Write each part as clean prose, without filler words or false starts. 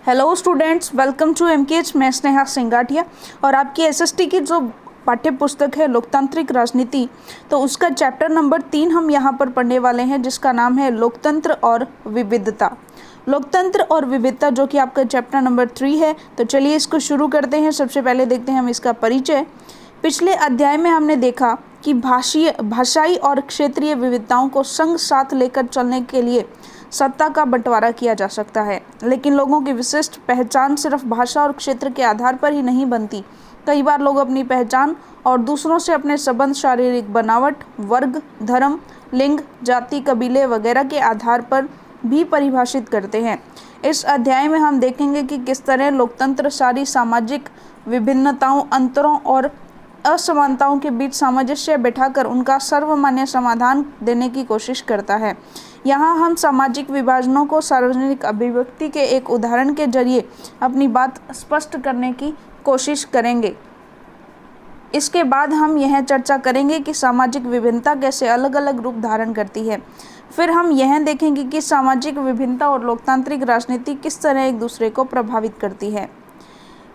Hello students, welcome to MKH. मैं स्नेहा सिंगाठिया और आपकी एसएसटी की जो पाठ्य पुस्तक है लोकतांत्रिक राजनीति, तो उसका चैप्टर नंबर 3 हम यहाँ पर पढ़ने वाले हैं, जिसका नाम है लोकतंत्र और विविधता। लोकतंत्र और विविधता जो कि आपका चैप्टर नंबर 3 है। तो चलिए इसको शुरू करते हैं। सबसे पहले देखते हैं हम इसका परिचय। पिछले अध्याय में हमने देखा कि भाषाई और क्षेत्रीय विविधताओं को संग साथ लेकर चलने के लिए सत्ता का बंटवारा किया जा सकता है, लेकिन लोगों की विशिष्ट पहचान सिर्फ भाषा और क्षेत्र के आधार पर ही नहीं बनती। कई बार लोग अपनी पहचान और दूसरों से अपने संबंध शारीरिक बनावट, वर्ग, धर्म, लिंग, जाति, कबीले वगैरह के आधार पर भी परिभाषित करते हैं। इस अध्याय में हम देखेंगे कि किस तरह लोकतंत्र सारी सामाजिक विभिन्नताओं, अंतरों और असमानताओं के बीच सामंजस्य बैठाकर उनका सर्वमान्य समाधान देने की कोशिश करता है। यहाँ हम सामाजिक विभाजनों को सार्वजनिक अभिव्यक्ति के एक उदाहरण के जरिए अपनी बात स्पष्ट करने की कोशिश करेंगे। इसके बाद हम यह चर्चा करेंगे कि सामाजिक विभिन्नता कैसे अलग अलग रूप धारण करती है। फिर हम यह देखेंगे कि सामाजिक विभिन्नता और लोकतांत्रिक राजनीति किस तरह एक दूसरे को प्रभावित करती है।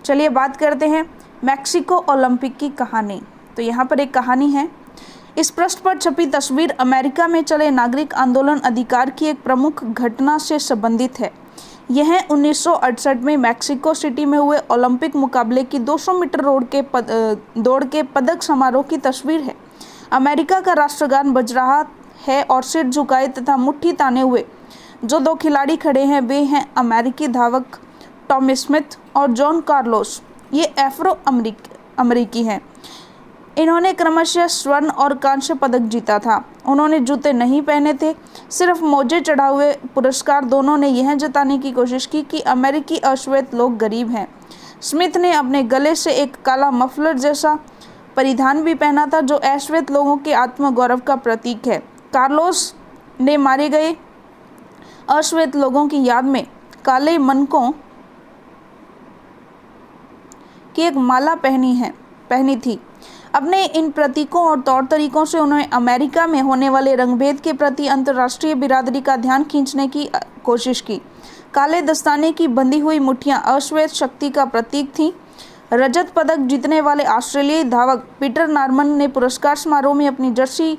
चलिए बात करते हैं मैक्सिको ओलंपिक की कहानी। तो यहाँ पर एक कहानी है। इस पृष्ठ पर छपी तस्वीर अमेरिका में चले नागरिक आंदोलन अधिकार की एक प्रमुख घटना से संबंधित है। यह 1968 में मैक्सिको सिटी में हुए ओलंपिक मुकाबले की 200 मीटर दौड़ के पदक समारोह की तस्वीर है। अमेरिका का राष्ट्रगान बज रहा है और सिर झुकाए तथा मुट्ठी ताने हुए जो दो खिलाड़ी खड़े हैं, वे हैं अमेरिकी धावक टॉमी स्मिथ और जॉन कार्लोस। ये अफ्रो अमेरिकी हैं। इन्होंने क्रमशः स्वर्ण और कांस्य पदक जीता था। उन्होंने जूते नहीं पहने थे, सिर्फ मोजे चढ़ा हुए। पुरस्कार दोनों ने यह जताने की कोशिश की कि अमेरिकी अश्वेत लोग गरीब हैं। स्मिथ ने अपने गले से एक काला मफलर जैसा परिधान भी पहना था जो अश्वेत लोगों के आत्मगौरव का प्रतीक है। कार्लोस ने मारे गए अश्वेत लोगों की याद में काले मनकों की एक माला पहनी थी। अपने इन प्रतीकों और तौर तरीकों से उन्होंने अमेरिका में होने वाले रंगभेद के प्रति अंतर्राष्ट्रीय बिरादरी का ध्यान खींचने की कोशिश की। काले दस्ताने की बंधी हुई मुट्ठियां अश्वेत शक्ति का प्रतीक थीं। रजत पदक जीतने वाले ऑस्ट्रेलियाई धावक पीटर नॉर्मन ने पुरस्कार समारोह में अपनी जर्सी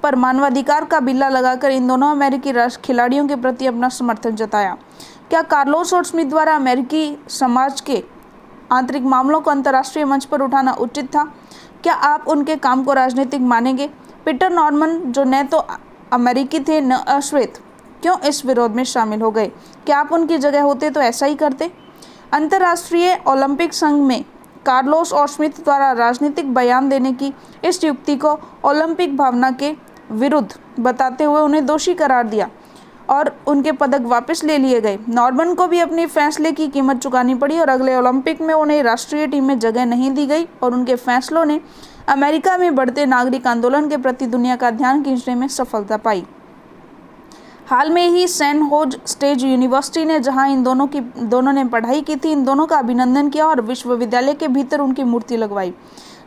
पर मानवाधिकार का बिल्ला लगाकर इन दोनों अमेरिकी खिलाड़ियों के प्रति अपना समर्थन जताया। क्या कार्लोस और स्मिथ द्वारा अमेरिकी समाज के आंतरिक मामलों को अंतर्राष्ट्रीय मंच पर उठाना उचित था? क्या आप उनके काम को राजनीतिक मानेंगे? पीटर नॉर्मन, जो न तो अमेरिकी थे न अश्वेत, क्यों इस विरोध में शामिल हो गए? क्या आप उनकी जगह होते तो ऐसा ही करते? अंतर्राष्ट्रीय ओलंपिक संघ में कार्लोस और स्मिथ द्वारा राजनीतिक बयान देने की इस युक्ति को ओलंपिक भावना के विरुद्ध बताते हुए उन्हें दोषी करार दिया और उनके पदक वापस ले लिए गए। नॉर्मन को भी अपने फैसले की कीमत चुकानी पड़ी और अगले ओलंपिक में उन्हें राष्ट्रीय टीम में जगह नहीं दी गई और उनके फैसलों ने अमेरिका में बढ़ते नागरिक आंदोलन के प्रति दुनिया का ध्यान खींचने में सफलता पाई। हाल में ही सैन होज स्टेट यूनिवर्सिटी ने, जहां इन दोनों ने पढ़ाई की थी, इन दोनों का अभिनंदन किया और विश्वविद्यालय के भीतर उनकी मूर्ति लगवाई।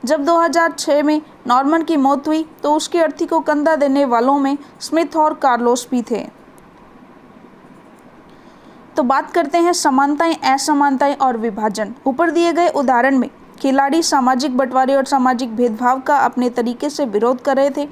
जब 2006 में नॉर्मन की मौत हुई तो उसकी अर्थी को कंधा देने वालों में स्मिथ और कार्लोस भी थे। तो बात करते हैं समानताएं, असमानताएं और विभाजन। ऊपर दिए गए उदाहरण में खिलाड़ी सामाजिक बंटवारे और सामाजिक भेदभाव का अपने तरीके से विरोध कर रहे थे,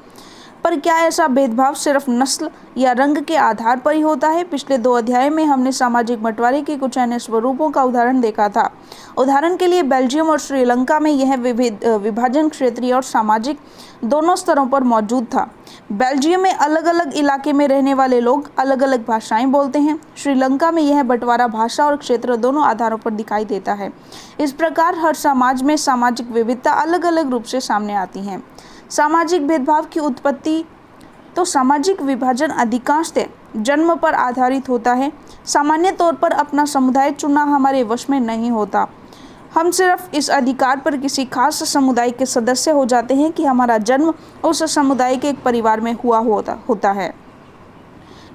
पर क्या ऐसा भेदभाव सिर्फ नस्ल या रंग के आधार पर ही होता है? पिछले 2 अध्याय में हमने सामाजिक बंटवारे के कुछ अन्य स्वरूपों का उदाहरण देखा था। उदाहरण के लिए बेल्जियम और श्रीलंका में यह विभाजन क्षेत्रीय और सामाजिक दोनों स्तरों पर मौजूद था। बेल्जियम में अलग अलग इलाके में रहने वाले लोग अलग अलग भाषाएं बोलते हैं। श्रीलंका में यह बंटवारा भाषा और क्षेत्र दोनों आधारों पर दिखाई देता है। इस प्रकार हर समाज में सामाजिक विविधता अलग अलग रूप से सामने आती है। सामाजिक भेदभाव की उत्पत्ति तो सामाजिक विभाजन अधिकांशतः जन्म पर आधारित होता है। सामान्य तौर पर अपना समुदाय चुनना हमारे वश में नहीं होता। हम सिर्फ इस अधिकार पर किसी खास समुदाय के सदस्य हो जाते हैं कि हमारा जन्म उस समुदाय के एक परिवार में हुआ होता है।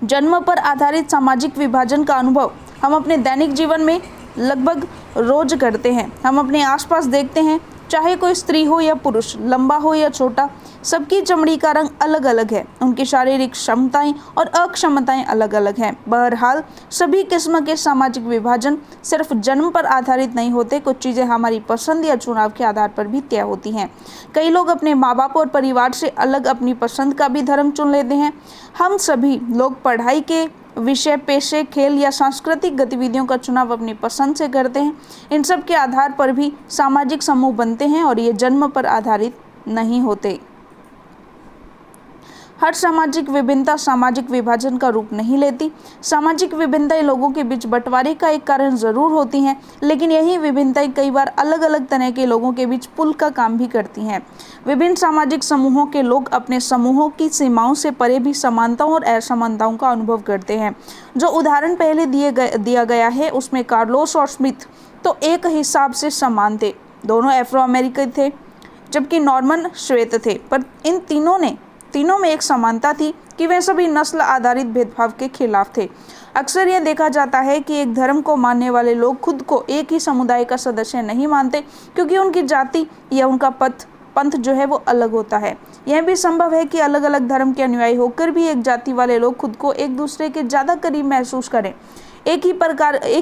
जन्म पर आधारित सामाजिक विभाजन का अनुभव हम अपने दैनिक जीवन में लगभग रोज करते हैं। हम अपने आसपास देखते हैं चाहे कोई स्त्री हो या पुरुष, लंबा हो या छोटा, सबकी चमड़ी का रंग अलग अलग है। उनकी शारीरिक क्षमताएं और अक्षमताएं अलग अलग हैं। बहरहाल सभी किस्म के सामाजिक विभाजन सिर्फ जन्म पर आधारित नहीं होते। कुछ चीज़ें हमारी पसंद या चुनाव के आधार पर भी तय होती हैं। कई लोग अपने माँ बाप और परिवार से अलग अपनी पसंद का भी धर्म चुन लेते हैं। हम सभी लोग पढ़ाई के विषय, पेशे, खेल या सांस्कृतिक गतिविधियों का चुनाव अपनी पसंद से करते हैं। इन सब के आधार पर भी सामाजिक समूह बनते हैं और ये जन्म पर आधारित नहीं होते। हर सामाजिक विभिन्नता सामाजिक विभाजन का रूप नहीं लेती। सामाजिक विभिन्नताएं लोगों के बीच बंटवारे का एक कारण जरूर होती हैं, लेकिन यही विभिन्नताएं कई बार अलग अलग तरह के लोगों के बीच पुल का काम भी करती हैं। विभिन्न सामाजिक समूहों के लोग अपने समूहों की सीमाओं से परे भी समानताओं और असमानताओं का अनुभव करते हैं। जो उदाहरण पहले दिया गया है उसमें कार्लोस और स्मिथ तो एक हिसाब से समान थे। दोनों अफ्रो अमेरिकन थे, जबकि नॉर्मन श्वेत थे, पर इन तीनों में एक समानता थी कि वे सभी नस्ल आधारित भेदभाव के खिलाफ थे। अक्सर यह देखा जाता है कि एक धर्म को मानने वाले लोग खुद को एक ही समुदाय का सदस्य नहीं मानते, क्योंकि उनकी जाति या उनका पंथ जो है वो अलग होता है। यह भी संभव है कि अलग अलग धर्म के अनुयायी होकर भी एक जाति वाले लोग खुद को एक दूसरे के ज़्यादा करीब महसूस करें। एक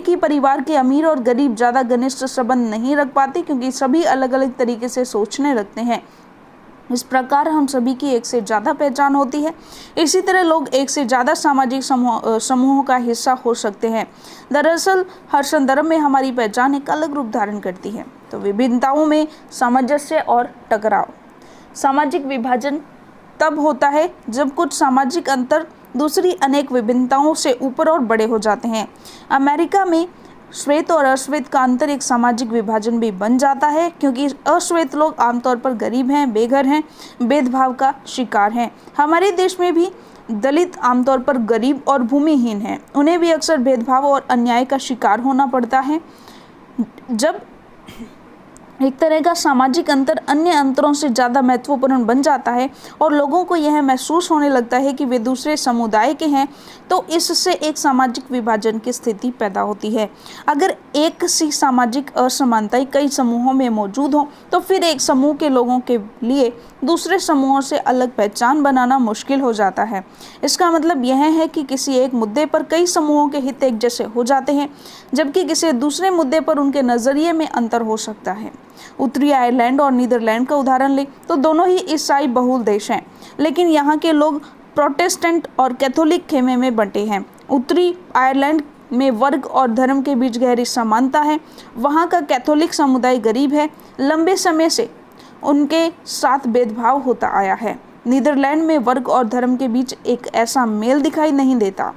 ही परिवार के अमीर और गरीब ज़्यादा घनिष्ठ संबंध नहीं रख पाते, क्योंकि सभी अलग अलग तरीके से सोचने लगते हैं। इस प्रकार हम सभी की एक से ज़्यादा पहचान होती है। इसी तरह लोग एक से ज़्यादा सामाजिक समूहों का हिस्सा हो सकते हैं। दरअसल हर संदर्भ में हमारी पहचान एक अलग रूप धारण करती है। तो विभिन्नताओं में सामंजस्य और टकराव। सामाजिक विभाजन तब होता है जब कुछ सामाजिक अंतर दूसरी अनेक विभिन्नताओं से ऊपर और बड़े हो जाते हैं। अमेरिका में श्वेत और अश्वेत का अंतर एक सामाजिक विभाजन भी बन जाता है, क्योंकि अश्वेत लोग आमतौर पर गरीब हैं, बेघर हैं, भेदभाव का शिकार हैं। हमारे देश में भी दलित आमतौर पर गरीब और भूमिहीन हैं। उन्हें भी अक्सर भेदभाव और अन्याय का शिकार होना पड़ता है। जब एक तरह का सामाजिक अंतर अन्य अंतरों से ज़्यादा महत्वपूर्ण बन जाता है और लोगों को यह महसूस होने लगता है कि वे दूसरे समुदाय के हैं, तो इससे एक सामाजिक विभाजन की स्थिति पैदा होती है। अगर एक सी सामाजिक असमानताएं कई समूहों में मौजूद हो, तो फिर एक समूह के लोगों के लिए दूसरे समूहों से अलग पहचान बनाना मुश्किल हो जाता है। इसका मतलब यह है कि किसी एक मुद्दे पर कई समूहों के हित एक जैसे हो जाते हैं, जबकि किसी दूसरे मुद्दे पर उनके नज़रिए में अंतर हो सकता है। उत्तरी आयरलैंड और नीदरलैंड का उदाहरण लें तो दोनों ही ईसाई बहुल देश हैं, लेकिन यहाँ के लोग प्रोटेस्टेंट और कैथोलिक खेमे में बंटे हैं। उत्तरी आयरलैंड में वर्ग और धर्म के बीच गहरी समानता है। वहाँ का कैथोलिक समुदाय गरीब है। लंबे समय से उनके साथ भेदभाव होता आया है। नीदरलैंड में वर्ग और धर्म के बीच एक ऐसा मेल दिखाई नहीं देता।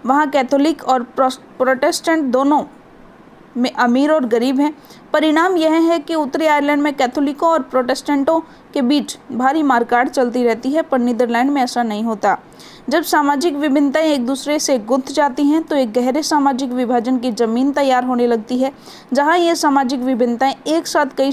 वहाँ कैथोलिक और प्रोटेस्टेंट दोनों में अमीर और गरीब हैं। परिणाम यह है कि उत्तरी आयरलैंड में कैथोलिकों और प्रोटेस्टेंटों के बीच भारी मारकाट चलती रहती है, पर नीदरलैंड में ऐसा नहीं होता। जब सामाजिक विभिन्नताएं एक दूसरे से गुंथ जाती हैं, तो एक गहरे सामाजिक विभाजन की जमीन तैयार होने लगती है, जहां ये सामाजिक विभिन्नताएं एक साथ कई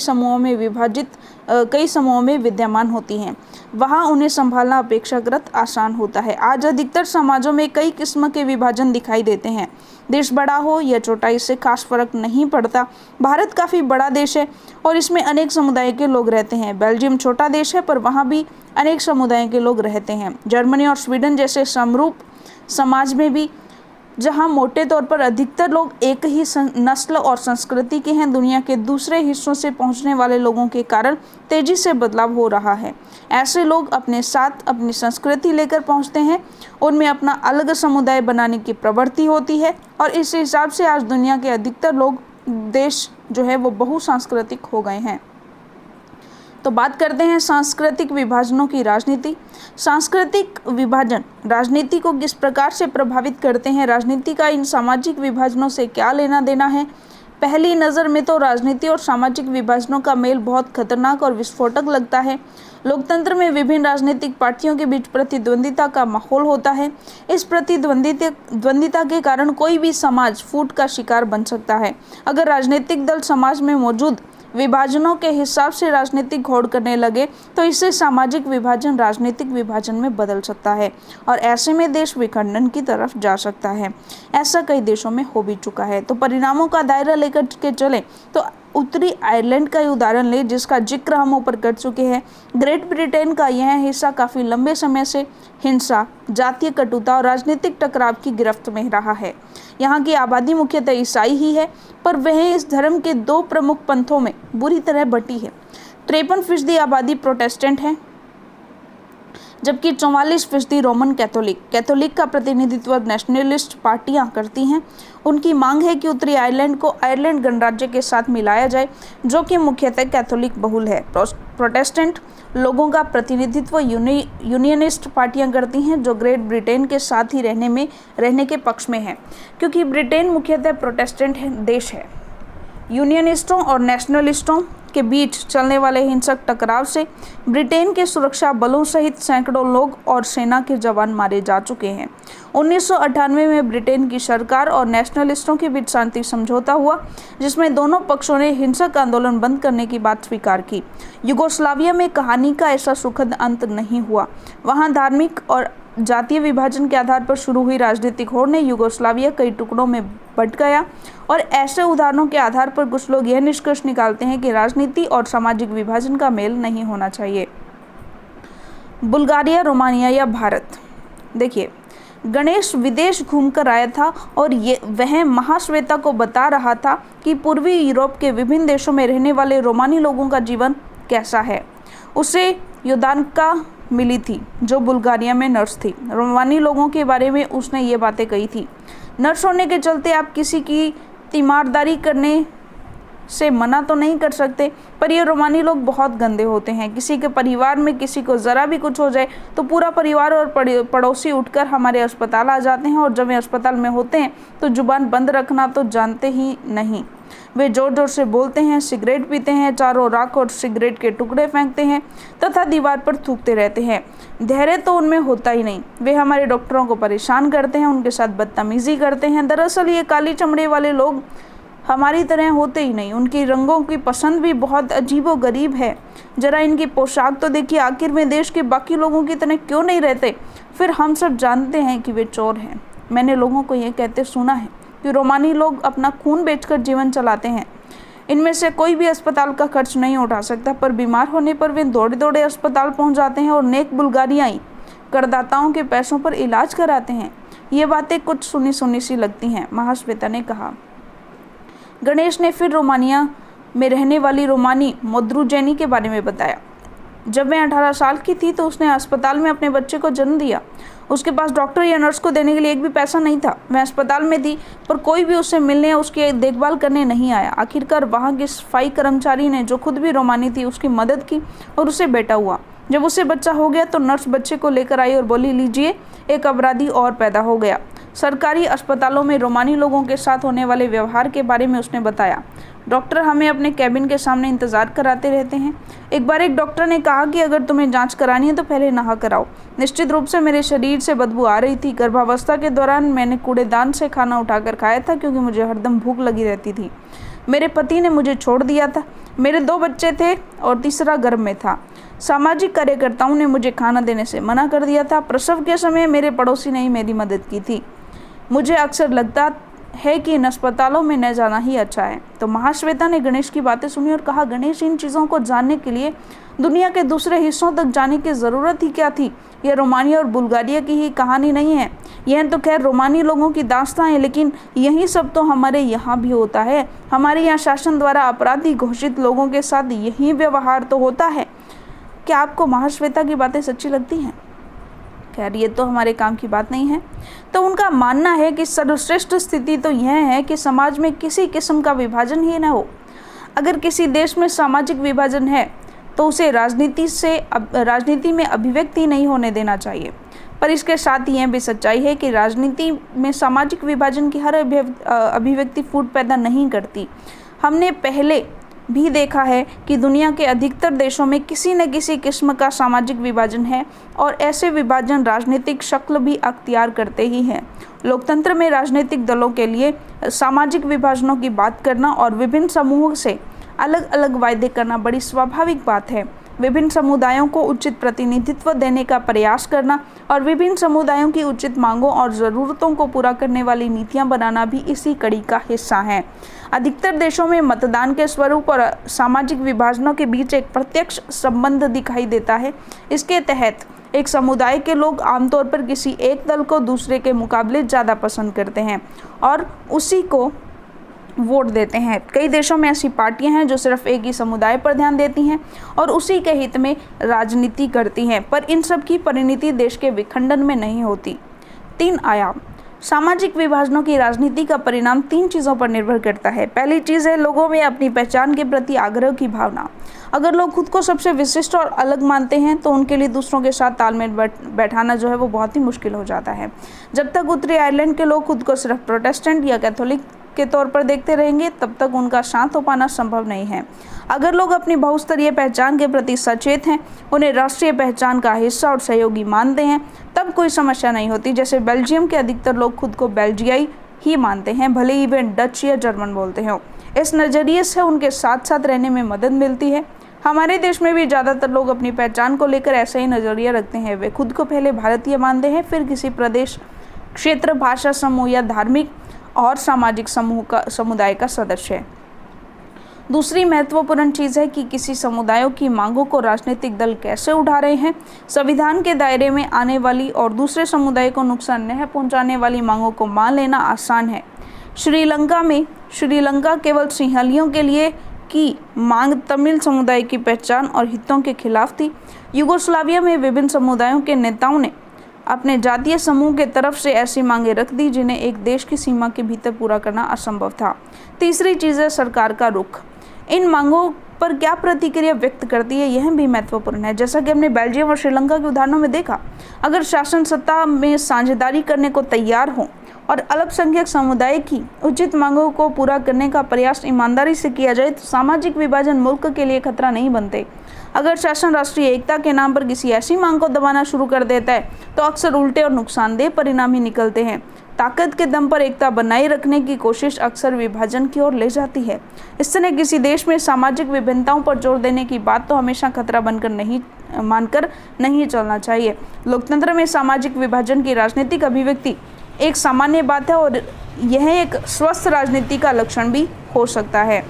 समूहों में विद्यमान होती हैं। वहां उन्हें संभालना अपेक्षाकृत आसान होता है। आज अधिकतर समाजों में कई किस्म के विभाजन दिखाई देते हैं। देश बड़ा हो या छोटा, इससे खास फर्क नहीं पड़ता। भारत काफ़ी बड़ा देश है और इसमें अनेक समुदाय के लोग रहते हैं। बेल्जियम छोटा देश है, पर वहाँ भी अनेक समुदाय के लोग रहते हैं। जर्मनी और स्वीडन जैसे समरूप समाज में भी, जहाँ मोटे तौर पर अधिकतर लोग एक ही नस्ल और संस्कृति के हैं, दुनिया के दूसरे हिस्सों से पहुँचने वाले लोगों के कारण तेजी से बदलाव हो रहा है। ऐसे लोग अपने साथ अपनी संस्कृति लेकर पहुँचते हैं, उनमें अपना अलग समुदाय बनाने की प्रवृत्ति होती है, और इस हिसाब से आज दुनिया के अधिकतर लोग देश जो है वो बहुसांस्कृतिक हो गए हैं। तो बात करते हैं सांस्कृतिक विभाजनों की राजनीति। सांस्कृतिक विभाजन राजनीति को किस प्रकार से प्रभावित करते हैं? राजनीति का इन सामाजिक विभाजनों से क्या लेना देना है? पहली नज़र में तो राजनीति और सामाजिक विभाजनों का मेल बहुत खतरनाक और विस्फोटक लगता है। लोकतंत्र में विभिन्न राजनीतिक पार्टियों के बीच प्रतिद्वंदिता का माहौल होता है। इस प्रतिद्वंदिता के कारण कोई भी समाज फूट का शिकार बन सकता है। अगर राजनीतिक दल समाज में मौजूद विभाजनों के हिसाब से राजनीतिक होड़ करने लगे तो इससे सामाजिक विभाजन राजनीतिक विभाजन में बदल सकता है और ऐसे में देश विखंडन की तरफ जा सकता है। ऐसा कई देशों में हो भी चुका है। तो परिणामों का दायरा लेकर के चले तो उत्तरी आयरलैंड का ही उदाहरण ले, जिसका जिक्र हम ऊपर कर चुके हैं। ग्रेट ब्रिटेन का यह हिस्सा काफ़ी लंबे समय से हिंसा, जातीय कटुता और राजनीतिक टकराव की गिरफ्त में रहा है। यहाँ की आबादी मुख्यतः ईसाई ही है, पर वह इस धर्म के दो प्रमुख पंथों में बुरी तरह बटी है। 53% आबादी प्रोटेस्टेंट है, जबकि 44% रोमन कैथोलिक। कैथोलिक का प्रतिनिधित्व नेशनलिस्ट पार्टियां करती हैं। उनकी मांग है कि उत्तरी आयरलैंड को आयरलैंड गणराज्य के साथ मिलाया जाए, जो कि मुख्यतः कैथोलिक बहुल है। प्रोटेस्टेंट लोगों का प्रतिनिधित्व यूनियनिस्ट पार्टियां करती हैं, जो ग्रेट ब्रिटेन के साथ ही रहने के पक्ष में है, क्योंकि ब्रिटेन मुख्यतः प्रोटेस्टेंट देश है। यूनियनिस्टों और नेशनलिस्टों के बीच चलने वाले हिंसक टकराव से ब्रिटेन के सुरक्षा बलों सहित सैकड़ों लोग और सेना के जवान मारे जा चुके हैं। 1998 में ब्रिटेन की सरकार और नेशनलिस्टों के बीच शांति समझौता हुआ, जिसमें दोनों पक्षों ने हिंसक आंदोलन बंद करने की बात स्वीकार की। युगोस्लाविया में कहानी का ऐसा सुखद अंत नहीं हुआ। वहाँ धार्मिक और जातीय विभाजन के आधार पर शुरू हुई राजनीतिक होड़ ने युगोस्लाविया कई टुकड़ों में बंट गया और ऐसे उदाहरणों के आधार पर कुछ लोग यह निष्कर्ष निकालते हैं कि राजनीति और सामाजिक विभाजन का मेल नहीं होना चाहिए। बुल्गारिया, रोमानिया या भारत। देखिए, गणेश विदेश घूमकर आया था और वह महाश्वेता को बता रहा था कि पूर्वी यूरोप के विभिन्न देशों में रहने वाले रोमानी लोगों का जीवन कैसा है। उसे योदानका मिली थी, जो बुल्गारिया में नर्स थी। रोमानी लोगों के बारे में उसने ये बातें कही थी। नर्स होने के चलते आप किसी की तीमारदारी करने से मना तो नहीं कर सकते, पर ये रोमानी लोग बहुत गंदे होते हैं। किसी के परिवार में किसी को ज़रा भी कुछ हो जाए तो पूरा परिवार और पड़ोसी उठकर हमारे अस्पताल आ जाते हैं, और जब वे अस्पताल में होते हैं तो जुबान बंद रखना तो जानते ही नहीं। वे जोर जोर से बोलते हैं, सिगरेट पीते हैं, चारों राख और सिगरेट के टुकड़े फेंकते हैं तथा दीवार पर थूकते रहते हैं। धैर्य तो उनमें होता ही नहीं। वे हमारे डॉक्टरों को परेशान करते हैं, उनके साथ बदतमीजी करते हैं। दरअसल ये काली चमड़े वाले लोग हमारी तरह होते ही नहीं। उनकी रंगों की पसंद भी बहुत अजीबोगरीब है। जरा इनकी पोशाक तो देखिए, आखिर में देश के बाकी लोगों की तरह क्यों नहीं रहते? फिर हम सब जानते हैं कि वे चोर हैं। मैंने लोगों को ये कहते सुना है कि रोमानी लोग अपना खून बेचकर जीवन चलाते हैं। इनमें से कोई भी अस्पताल का खर्च नहीं उठा सकता, पर बीमार होने पर वे दौड़े दौड़े अस्पताल पहुंच जाते हैं और नेक बुल्गारियाई करदाताओं के पैसों पर इलाज कराते हैं। ये बातें कुछ सुनी सुनी सी लगती हैं, महाश्वेता ने कहा। गणेश ने फिर रोमानिया में रहने वाली रोमानी मोद्रुजेनी के बारे में बताया। जब वह 18 साल की थी तो उसने अस्पताल में अपने बच्चे को जन्म दिया। उसके पास डॉक्टर या नर्स को देने के लिए एक भी पैसा नहीं था। वह अस्पताल में थी, पर कोई भी उससे मिलने या उसकी देखभाल करने नहीं आया। आखिरकार वहाँ की सफाई कर्मचारी ने, जो खुद भी रोमानी थी, उसकी मदद की और उसे बेटा हुआ। जब उसे बच्चा हो गया तो नर्स बच्चे को लेकर आई और बोली, लीजिए, एक अपराधी और पैदा हो गया। सरकारी अस्पतालों में रोमानी लोगों के साथ होने वाले व्यवहार के बारे में उसने बताया। डॉक्टर हमें अपने कैबिन के सामने इंतज़ार कराते रहते हैं। एक बार एक डॉक्टर ने कहा कि अगर तुम्हें जांच करानी है तो पहले नहा कराओ। निश्चित रूप से मेरे शरीर से बदबू आ रही थी। गर्भावस्था के दौरान मैंने कूड़ेदान से खाना उठाकर खाया था, क्योंकि मुझे हरदम भूख लगी रहती थी। मेरे पति ने मुझे छोड़ दिया था। मेरे 2 बच्चे थे और तीसरा गर्भ में था। सामाजिक कार्यकर्ताओं ने मुझे खाना देने से मना कर दिया था। प्रसव के समय मेरे पड़ोसी ने ही मेरी मदद की थी। मुझे अक्सर लगता है कि इन अस्पतालों में न जाना ही अच्छा है। तो महाश्वेता ने गणेश की बातें सुनी और कहा, गणेश, इन चीज़ों को जानने के लिए दुनिया के दूसरे हिस्सों तक जाने की ज़रूरत ही क्या थी? यह रोमानिया और बुल्गारिया की ही कहानी नहीं है। यह तो खैर रोमानी लोगों की दास्तां है, लेकिन यही सब तो हमारे यहाँ भी होता है। हमारे यहाँ शासन द्वारा अपराधी घोषित लोगों के साथ यही व्यवहार तो होता है। क्या आपको महाश्वेता की बातें सच्ची लगती हैं? खैर, ये तो हमारे काम की बात नहीं है। तो उनका मानना है कि सर्वश्रेष्ठ स्थिति तो यह है कि समाज में किसी किस्म का विभाजन ही न हो। अगर किसी देश में सामाजिक विभाजन है तो उसे राजनीति में अभिव्यक्ति नहीं होने देना चाहिए। पर इसके साथ ही यह भी सच्चाई है कि राजनीति में सामाजिक विभाजन की हर अभिव्यक्ति फूट पैदा नहीं करती। हमने पहले भी देखा है कि दुनिया के अधिकतर देशों में किसी न किसी किस्म का सामाजिक विभाजन है, और ऐसे विभाजन राजनीतिक शक्ल भी अख्तियार करते ही हैं। लोकतंत्र में राजनीतिक दलों के लिए सामाजिक विभाजनों की बात करना और विभिन्न समूहों से अलग अलग वायदे करना बड़ी स्वाभाविक बात है। विभिन्न समुदायों को उचित प्रतिनिधित्व देने का प्रयास करना और विभिन्न समुदायों की उचित मांगों और ज़रूरतों को पूरा करने वाली नीतियां बनाना भी इसी कड़ी का हिस्सा है। अधिकतर देशों में मतदान के स्वरूप और सामाजिक विभाजनों के बीच एक प्रत्यक्ष संबंध दिखाई देता है। इसके तहत एक समुदाय के लोग आमतौर पर किसी एक दल को दूसरे के मुकाबले ज़्यादा पसंद करते हैं और उसी को वोट देते हैं। कई देशों में ऐसी पार्टियां हैं जो सिर्फ एक ही समुदाय पर ध्यान देती हैं और उसी के हित में राजनीति करती हैं, पर इन सब की परिणति देश के विखंडन में नहीं होती। 3 आयाम। सामाजिक विभाजनों की राजनीति का परिणाम 3 चीज़ों पर निर्भर करता है। पहली चीज़ है लोगों में अपनी पहचान के प्रति आग्रह की भावना। अगर लोग खुद को सबसे विशिष्ट और अलग मानते हैं तो उनके लिए दूसरों के साथ तालमेल बैठाना जो है वो बहुत ही मुश्किल हो जाता है। जब तक उत्तरी आयरलैंड के लोग खुद को सिर्फ प्रोटेस्टेंट या कैथोलिक के तौर पर देखते रहेंगे तब तक उनका शांत हो पाना संभव नहीं है। अगर लोग अपनी बहुस्तरीय पहचान के प्रति सचेत हैं, उन्हें राष्ट्रीय पहचान का हिस्सा और सहयोगी मानते हैं, तब कोई समस्या नहीं होती। जैसे बेल्जियम के अधिकतर लोग खुद को बेल्जियाई ही मानते हैं, भले ही वे डच या जर्मन बोलते हों। इस नज़रिए से उनके साथ साथ रहने में मदद मिलती है। हमारे देश में भी ज़्यादातर लोग अपनी पहचान को लेकर ऐसा ही नज़रिया रखते हैं। वे खुद को पहले भारतीय मानते हैं, फिर किसी प्रदेश, क्षेत्र, भाषा समूह या धार्मिक और सामाजिक समुदाय का सदस्य है। दूसरी महत्वपूर्ण चीज़ है कि किसी समुदायों की मांगों को राजनीतिक दल कैसे उठा रहे हैं। संविधान के दायरे में आने वाली और दूसरे समुदाय को नुकसान न पहुंचाने वाली मांगों को मान लेना आसान है। श्रीलंका केवल सिंहलियों के लिए की मांग तमिल समुदाय की पहचान और हितों के खिलाफ थी। यूगोस्लाविया में विभिन्न समुदायों के नेताओं ने अपने जातीय समूह के तरफ से ऐसी मांगें रख दी जिन्हें एक देश की सीमा के भीतर पूरा करना असंभव था। तीसरी चीज़ है सरकार का रुख। इन मांगों पर क्या प्रतिक्रिया व्यक्त करती है, यह भी महत्वपूर्ण है। जैसा कि हमने बेल्जियम और श्रीलंका के उदाहरणों में देखा, अगर शासन सत्ता में साझेदारी करने को तैयार हो और अल्पसंख्यक समुदाय की उचित मांगों को पूरा करने का प्रयास ईमानदारी से किया जाए तो सामाजिक विभाजन मुल्क के लिए खतरा नहीं बनते। अगर शासन राष्ट्रीय एकता के नाम पर किसी ऐसी मांग को दबाना शुरू कर देता है तो अक्सर उल्टे और नुकसानदेह परिणाम ही निकलते हैं। ताकत के दम पर एकता बनाए रखने की कोशिश अक्सर विभाजन की ओर ले जाती है। इस तरह किसी देश में सामाजिक विभिन्नताओं पर जोर देने की बात तो हमेशा खतरा बनकर मानकर नहीं चलना चाहिए। लोकतंत्र में सामाजिक विभाजन की राजनीतिक अभिव्यक्ति एक सामान्य बात है और यह एक स्वस्थ राजनीति का लक्षण भी हो सकता है।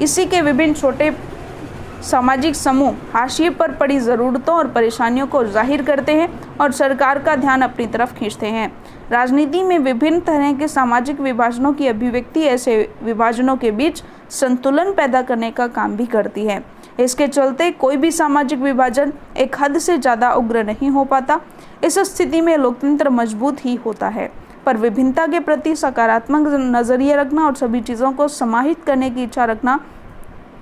इसी के विभिन्न छोटे सामाजिक समूह हाशिए पर पड़ी ज़रूरतों और परेशानियों को जाहिर करते हैं और सरकार का ध्यान अपनी तरफ खींचते हैं। राजनीति में विभिन्न तरह के सामाजिक विभाजनों की अभिव्यक्ति ऐसे विभाजनों के बीच संतुलन पैदा करने का काम भी करती है। इसके चलते कोई भी सामाजिक विभाजन एक हद से ज़्यादा उग्र नहीं हो पाता। इस स्थिति में लोकतंत्र मजबूत ही होता है, पर विभिन्नता के प्रति सकारात्मक नज़रिया रखना और सभी चीज़ों को समाहित करने की इच्छा रखना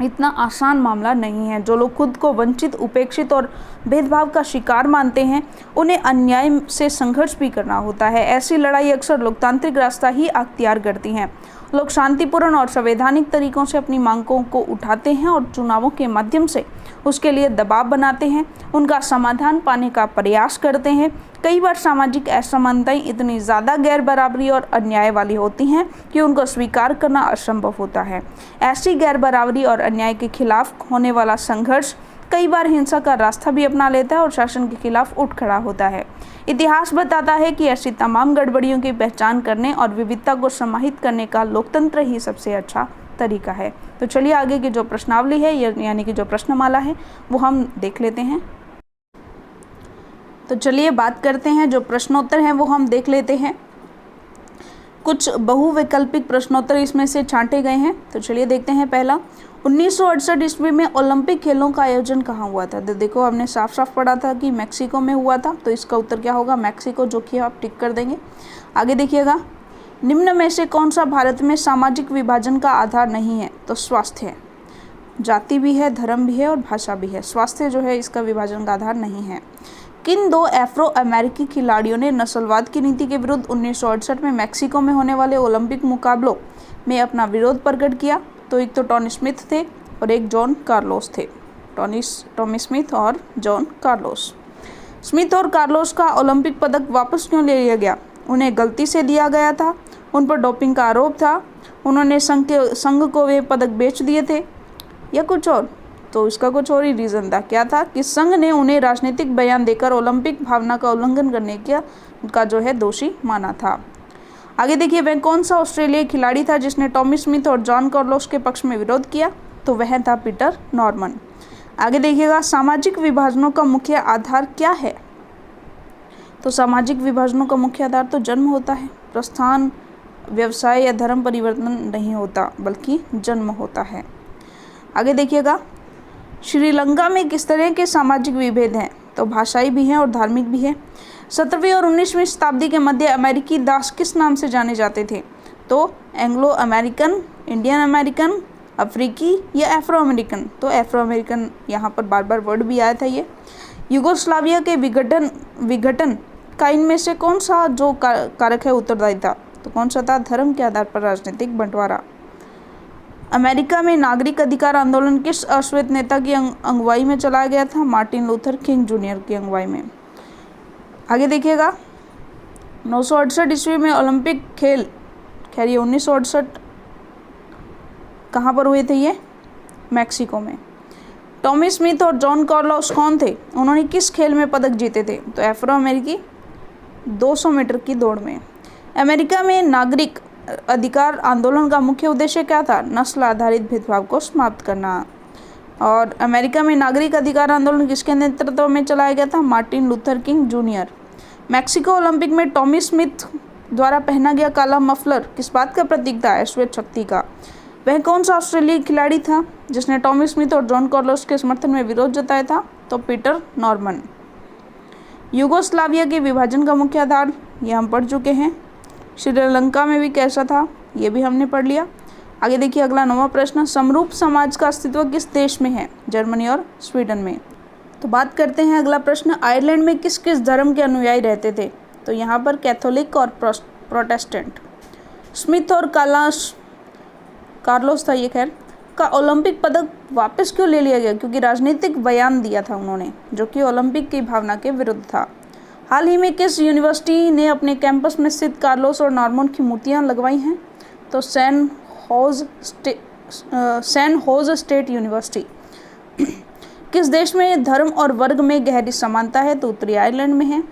इतना आसान मामला नहीं है। जो लोग खुद को वंचित, उपेक्षित और भेदभाव का शिकार मानते हैं, उन्हें अन्याय से संघर्ष भी करना होता है। ऐसी लड़ाई अक्सर लोकतांत्रिक रास्ता ही अख्तियार करती हैं। लोग शांतिपूर्ण और संवैधानिक तरीकों से अपनी मांगों को उठाते हैं और चुनावों के माध्यम से उसके लिए दबाव बनाते हैं, उनका समाधान पाने का प्रयास करते हैं। कई बार सामाजिक असमानताएं इतनी ज़्यादा गैर बराबरी और अन्याय वाली होती हैं कि उनको स्वीकार करना असंभव होता है। ऐसी गैर बराबरी और अन्याय के खिलाफ होने वाला संघर्ष कई बार हिंसा का रास्ता भी अपना लेता है और शासन के खिलाफ उठ खड़ा होता है। इतिहास बताता है कि ऐसी तमाम गड़बड़ियों की पहचान करने और विविधता को समाहित करने का लोकतंत्र ही सबसे अच्छा तरीका है। तो चलिए आगे की जो प्रश्नावली है यानी कि जो प्रश्नमाला है वो हम देख लेते हैं। तो चलिए बात करते हैं, जो प्रश्नोत्तर हैं वो हम देख लेते हैं। कुछ बहुवैकल्पिक प्रश्नोत्तर इसमें से छांटे गए हैं। तो चलिए देखते हैं। पहला, 1968 ईस्वी में ओलंपिक खेलों का आयोजन कहाँ हुआ था? तो देखो हमने साफ साफ पढ़ा था कि मैक्सिको में हुआ था, तो इसका उत्तर क्या होगा? मैक्सिको, जो कि आप टिक कर देंगे। आगे देखिएगा, निम्न में से कौन सा भारत में सामाजिक विभाजन का आधार नहीं है? तो स्वास्थ्य है। जाति भी है, धर्म भी है और भाषा भी है। स्वास्थ्य जो है इसका विभाजन का आधार नहीं है। किन 2 अफ्रो अमेरिकी खिलाड़ियों ने नस्लवाद की नीति के विरुद्ध 1968 में मैक्सिको में होने वाले ओलंपिक मुकाबलों में अपना विरोध प्रकट किया? तो एक तो टॉनी स्मिथ थे और एक जॉन कार्लोस थे। टॉमी स्मिथ और जॉन कार्लोस। स्मिथ और कार्लोस का ओलंपिक पदक वापस क्यों ले लिया गया? उन्हें गलती से दिया गया था, उन पर डोपिंग का आरोप था, उन्होंने संघ को वे पदक बेच दिए थे, या कुछ और? तो इसका कुछ और ही रीज़न था। क्या था कि संघ ने उन्हें राजनीतिक बयान देकर ओलंपिक भावना का उल्लंघन करने का जो है दोषी माना था। आगे देखिए, वह कौन सा ऑस्ट्रेलियाई खिलाड़ी था जिसने टॉमी स्मिथ और जॉन कार्लोस के पक्ष में विरोध किया? तो वह था पीटर नॉर्मन। आगे देखिएगा, सामाजिक विभाजनों का मुख्य आधार क्या है? तो सामाजिक विभाजनों का मुख्य आधार तो जन्म होता है। प्रस्थान, व्यवसाय या धर्म परिवर्तन नहीं होता, बल्कि जन्म होता है। आगे देखिएगा, श्रीलंका में किस तरह के सामाजिक विभेद हैं? तो भाषाई भी हैं और धार्मिक भी है। 17वीं और 19वीं शताब्दी के मध्य अमेरिकी दास किस नाम से जाने जाते थे? तो एंग्लो अमेरिकन, इंडियन अमेरिकन, अफ्रीकी या एफ्रो अमेरिकन? तो एफ्रो अमेरिकन यहाँ पर बार बार वर्ड भी आया था ये। युगोस्लाविया के विघटन का इनमें से कौन सा जो कारक है उत्तरदायी था? तो कौन सा था? धर्म के आधार पर राजनीतिक बंटवारा। अमेरिका में नागरिक अधिकार आंदोलन किस अश्वेत नेता की अगुवाई में चलाया गया था? मार्टिन लूथर किंग जूनियर की अगुवाई में। आगे देखिएगा, 968 ईस्वी में ओलंपिक खेल, खैर ये 1968 कहाँ पर हुए थे? ये मैक्सिको में। टॉमी स्मिथ और जॉन कार्लोस कौन थे? उन्होंने किस खेल में पदक जीते थे? तो एफ्रो अमेरिकी 200 मीटर की दौड़ में। अमेरिका में नागरिक अधिकार आंदोलन का मुख्य उद्देश्य क्या था? नस्ल आधारित भेदभाव को समाप्त करना। और अमेरिका में नागरिक अधिकार आंदोलन किसके नेतृत्व में चलाया गया था? Martin Luther king junior. Mexico Olympic में टॉमी स्मिथ द्वारा पहना गया काला मफलर किस बात का प्रतीक था? अश्वेत शक्ति का। वह कौन सा ऑस्ट्रेलियाई खिलाड़ी था जिसने टॉमी स्मिथ और जॉन कार्लोस के समर्थन में विरोध जताया था? तो पीटर नॉर्मन। युगोस्लाविया के विभाजन का मुख्य आधार, ये हम पढ़ चुके हैं। श्रीलंका में भी कैसा था, ये भी हमने पढ़ लिया। आगे देखिए, अगला 9वां प्रश्न, समरूप समाज का अस्तित्व किस देश में है? जर्मनी और स्वीडन में। तो बात करते हैं अगला प्रश्न, आयरलैंड में किस किस धर्म के अनुयायी रहते थे? तो यहाँ पर कैथोलिक और प्रोटेस्टेंट। स्मिथ और कार्लोस था ये, खैर, का ओलंपिक पदक वापस क्यों ले लिया गया? क्योंकि राजनीतिक बयान दिया था उन्होंने, जो कि ओलंपिक की भावना के विरुद्ध था। हाल ही में किस यूनिवर्सिटी ने अपने कैंपस में स्थित कार्लोस और नॉर्मन की मूर्तियां लगवाई हैं? तो सैन होज स्टेट यूनिवर्सिटी। किस देश में धर्म और वर्ग में गहरी समानता है? तो उत्तरी आयरलैंड में है।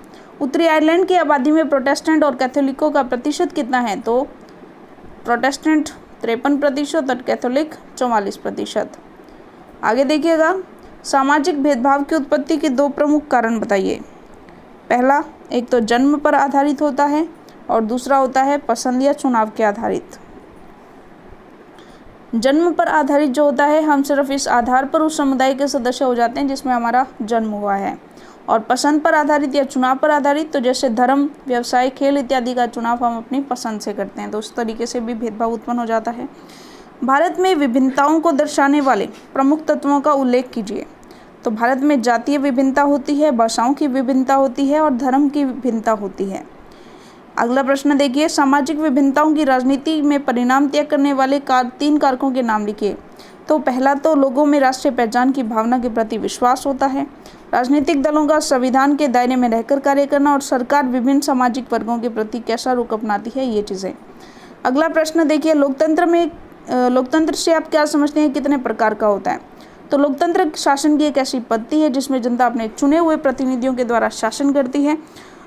उत्तरी आयरलैंड की आबादी में प्रोटेस्टेंट और कैथोलिकों का प्रतिशत कितना है? तो प्रोटेस्टेंट 53% और कैथोलिक 44%। आगे देखिएगा, सामाजिक भेदभाव की उत्पत्ति के 2 प्रमुख कारण बताइए। पहला, एक तो जन्म पर आधारित होता है और दूसरा होता है पसंद या चुनाव के आधारित। जन्म पर आधारित जो होता है, हम सिर्फ इस आधार पर उस समुदाय के सदस्य हो जाते हैं जिसमें हमारा जन्म हुआ है। और पसंद पर आधारित या चुनाव पर आधारित, तो जैसे धर्म, व्यवसाय, खेल इत्यादि का चुनाव हम अपनी पसंद से करते हैं, तो उस तरीके से भी भेदभाव उत्पन्न हो जाता है। भारत में विभिन्नताओं को दर्शाने वाले प्रमुख तत्वों का उल्लेख कीजिए। तो भारत में जातीय विभिन्नता होती है, भाषाओं की विभिन्नता होती है और धर्म की विभिन्नता होती है। अगला प्रश्न देखिए, सामाजिक विभिन्नताओं की राजनीति में परिणाम तय करने वाले 3 कारकों के नाम लिखिए। तो पहला तो लोगों में राष्ट्रीय पहचान की भावना के प्रति विश्वास होता है। राजनीतिक दलों का संविधान के दायरे में रहकर कार्य करना और सरकार विभिन्न सामाजिक वर्गों के प्रति कैसा रुख अपनाती है, ये चीज़ें। अगला प्रश्न देखिए, लोकतंत्र से आप क्या समझते हैं, कितने प्रकार का होता है? तो लोकतंत्र शासन की एक ऐसी पद्धति है जिसमें जनता अपने चुने हुए प्रतिनिधियों के द्वारा शासन करती है।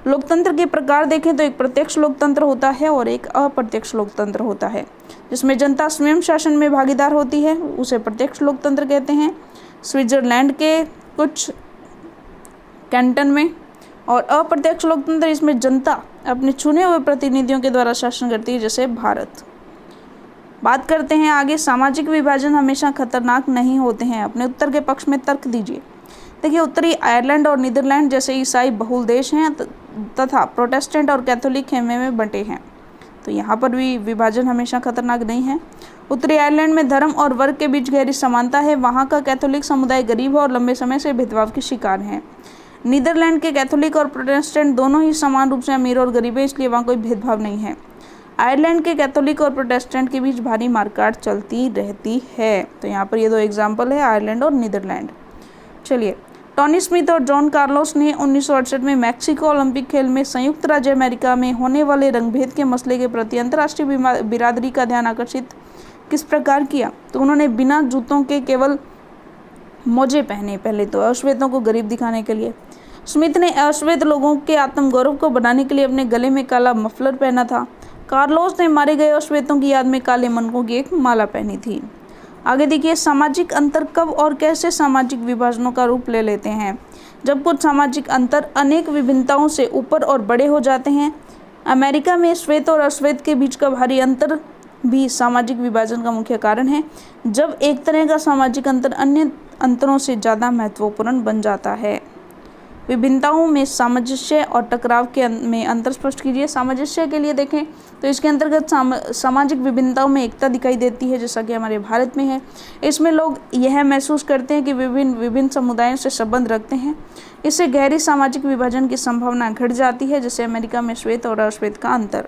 लोकतंत्र के प्रकार देखें तो एक प्रत्यक्ष लोकतंत्र होता है और एक अप्रत्यक्ष लोकतंत्र होता है। जिसमें जनता स्वयं शासन में भागीदार होती है, उसे प्रत्यक्ष लोकतंत्र कहते हैं। स्विट्जरलैंड के कुछ कैंटन में। और अप्रत्यक्ष लोकतंत्र, इसमें जनता अपने चुने हुए प्रतिनिधियों के द्वारा शासन करती है, जैसे भारत। बात करते हैं आगे, सामाजिक विभाजन हमेशा खतरनाक नहीं होते हैं। अपने उत्तर के पक्ष में तर्क दीजिए। देखिए, उत्तरी आयरलैंड और नीदरलैंड जैसे ईसाई बहुल देश हैं तथा प्रोटेस्टेंट और कैथोलिक खेमे में बंटे हैं, तो यहाँ पर भी विभाजन हमेशा खतरनाक नहीं है। उत्तरी आयरलैंड में धर्म और वर्ग के बीच गहरी समानता है। वहाँ का कैथोलिक समुदाय गरीब है और लंबे समय से भेदभाव की शिकार है। नीदरलैंड के कैथोलिक और प्रोटेस्टेंट दोनों ही समान रूप से अमीर और गरीब है, इसलिए वहाँ कोई भेदभाव नहीं है। आयरलैंड के कैथोलिक और प्रोटेस्टेंट के बीच भारी मारकाट चलती रहती है। तो यहाँ पर ये 2 एग्जाम्पल है, आयरलैंड और नीदरलैंड। चलिए, टॉनी स्मिथ और जॉन कार्लोस ने 1968 में मैक्सिको ओलंपिक खेल में संयुक्त राज्य अमेरिका में होने वाले रंगभेद के मसले के प्रति अंतर्राष्ट्रीय बिरादरी का ध्यान आकर्षित किस प्रकार किया? तो उन्होंने बिना जूतों के केवल मोजे पहने पहले तो अश्वेतों को गरीब दिखाने के लिए। स्मिथ ने अश्वेत लोगों के आत्मगौरव को बढ़ाने के लिए अपने गले में काला मफलर पहना था। कार्लोस ने मारे गए अश्वेतों की याद में काले मनकों की एक माला पहनी थी। आगे देखिए, सामाजिक अंतर कब और कैसे सामाजिक विभाजनों का रूप ले लेते हैं? जब कुछ सामाजिक अंतर अनेक विभिन्नताओं से ऊपर और बड़े हो जाते हैं। अमेरिका में श्वेत और अश्वेत के बीच का भारी अंतर भी सामाजिक विभाजन का मुख्य कारण है। जब एक तरह का सामाजिक अंतर अन्य अंतरों से ज़्यादा महत्वपूर्ण बन जाता है। विभिन्नताओं में सामंजस्य और टकराव में अंतर स्पष्ट कीजिए। सामंजस्य के लिए देखें तो इसके अंतर्गत सामाजिक विभिन्नताओं में एकता दिखाई देती है, जैसा कि हमारे भारत में है। इसमें लोग यह महसूस करते हैं कि विभिन्न समुदायों से संबंध रखते हैं। इससे गहरी सामाजिक विभाजन की संभावना घट जाती है, जैसे अमेरिका में श्वेत और अश्वेत का अंतर।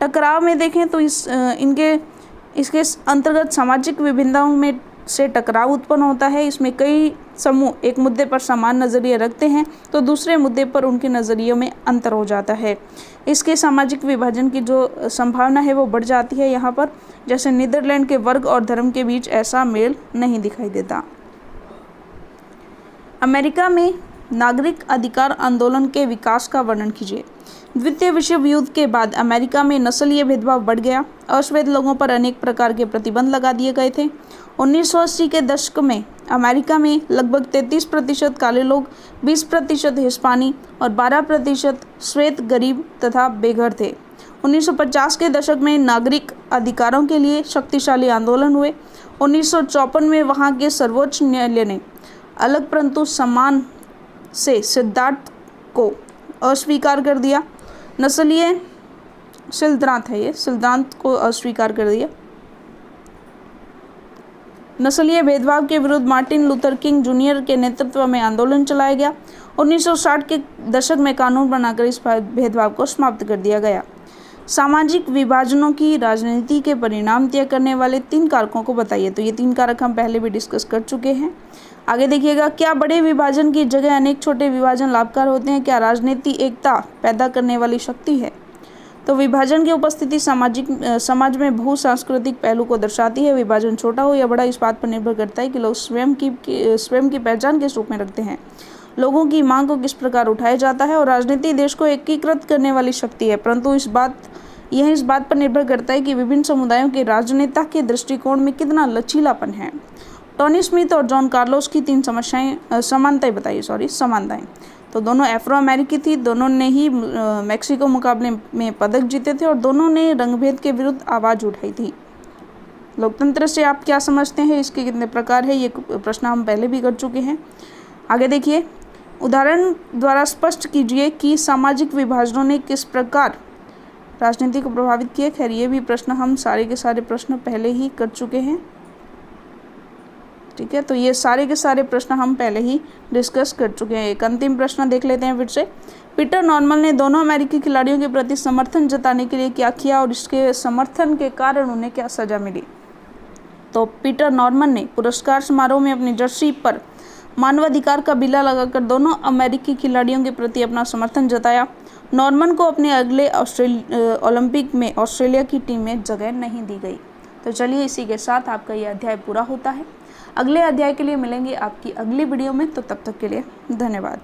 टकराव में देखें तो इसके अंतर्गत सामाजिक विभिन्नताओं में से टकराव उत्पन्न होता है। इसमें कई समूह एक मुद्दे पर समान नज़रिए रखते हैं तो दूसरे मुद्दे पर उनके नज़रियों में अंतर हो जाता है। इसके सामाजिक विभाजन की जो संभावना है वो बढ़ जाती है यहाँ पर, जैसे नीदरलैंड के वर्ग और धर्म के बीच ऐसा मेल नहीं दिखाई देता। अमेरिका में नागरिक अधिकार आंदोलन के विकास का वर्णन कीजिए। द्वितीय विश्व युद्ध के बाद अमेरिका में नस्लीय भेदभाव बढ़ गया। अश्वेत लोगों पर अनेक प्रकार के प्रतिबंध लगा दिए गए थे। 1980 के दशक में अमेरिका में लगभग 33% काले लोग, 20% हिस्पानी और 12% श्वेत गरीब तथा बेघर थे। 1950 के दशक में नागरिक अधिकारों के लिए शक्तिशाली आंदोलन हुए। 1954 में वहाँ के सर्वोच्च न्यायालय ने अलग परंतु समान से सिद्धांत को अस्वीकार कर दिया। नस्लीय सिद्धांत है ये, सिद्धांत को अस्वीकार कर दिया। नस्लीय भेदभाव के विरुद्ध मार्टिन लूथर किंग जूनियर के नेतृत्व में आंदोलन चलाया गया। 1960 के दशक में कानून बनाकर इस भेदभाव को समाप्त कर दिया गया। सामाजिक विभाजनों की राजनीति के परिणाम तय करने वाले 3 कारकों को बताइए। तो ये 3 कारक हम पहले भी डिस्कस कर चुके हैं। आगे देखिएगा, क्या बड़े विभाजन की जगह अनेक छोटे विभाजन लाभकारी होते हैं? क्या राजनीति एकता पैदा करने वाली शक्ति है? तो विभाजन की उपस्थिति समाज में बहुसांस्कृतिक पहलू को दर्शाती है। विभाजन छोटा हो या बड़ा इस बात पर निर्भर करता है कि लोग स्वयं की पहचान किस रूप में रखते हैं, लोगों की मांग को किस प्रकार उठाया जाता है। और राजनीति देश को एकीकृत करने वाली शक्ति है, परंतु यह इस बात पर निर्भर करता है कि विभिन्न समुदायों के राजनेता के दृष्टिकोण में कितना लचीलापन है। टोनी स्मिथ और जॉन कार्लोस की 3 समानताएं। तो दोनों अफ्रो अमेरिकी थी, दोनों ने ही मैक्सिको मुकाबले में पदक जीते थे और दोनों ने रंगभेद के विरुद्ध आवाज़ उठाई थी। लोकतंत्र से आप क्या समझते हैं, इसके कितने प्रकार है, ये प्रश्न हम पहले भी कर चुके हैं। आगे देखिए, उदाहरण द्वारा स्पष्ट कीजिए कि सामाजिक विभाजनों ने किस प्रकार राजनीति को प्रभावित किया। खैर ये भी प्रश्न हम सारे के सारे प्रश्न पहले ही कर चुके हैं। ठीक है, तो ये सारे के सारे प्रश्न हम पहले ही डिस्कस कर चुके हैं। एक अंतिम प्रश्न देख लेते हैं फिर से। पीटर नॉर्मन ने दोनों अमेरिकी खिलाड़ियों के प्रति समर्थन जताने के लिए क्या किया और इसके समर्थन के कारण उन्हें क्या सजा मिली? तो पीटर नॉर्मन ने पुरस्कार समारोह में अपनी जर्सी पर मानवाधिकार का बिल्ला लगाकर दोनों अमेरिकी खिलाड़ियों के प्रति अपना समर्थन जताया। नॉर्मन को अपने अगले ओलंपिक में ऑस्ट्रेलिया की टीम में जगह नहीं दी गई। तो चलिए, इसी के साथ आपका ये अध्याय पूरा होता है। अगले अध्याय के लिए मिलेंगे आपकी अगली वीडियो में, तो तब तक के लिए धन्यवाद।